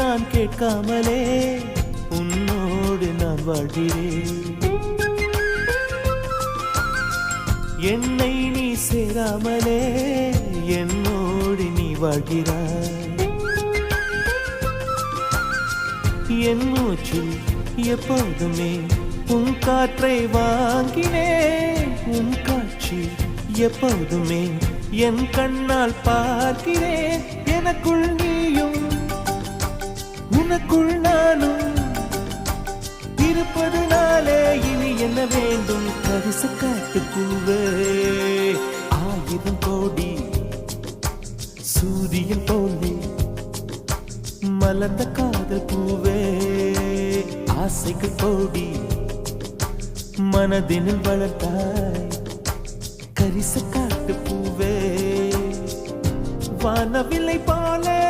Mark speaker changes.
Speaker 1: நான் கேட்காமலே உன்னோடு நான் வாழ்கிறேன். என்னை நீ சேராமலே என்னோடு நீ வாழ்கிறாய். என் மூச்சில் எப்போதுமே உன் காற்றை வாங்கினேன். உன் காட்சி எப்போதுமே என் கண்ணால் பார்க்கிறேன். எனக்குள் நீயும் உனக்குள் நானும் இருப்பதுனாலே இனி என்ன வேண்டும்? கரிச காட்டு பூவே, 1000 கோடி சூரியன் போலே மலர்ந்த காதல் பூவே, ஆசைக்கு கோடி மனதினில் வளர்த்தாய். கரிச காட்டு பூவே, வானவில்லை போலே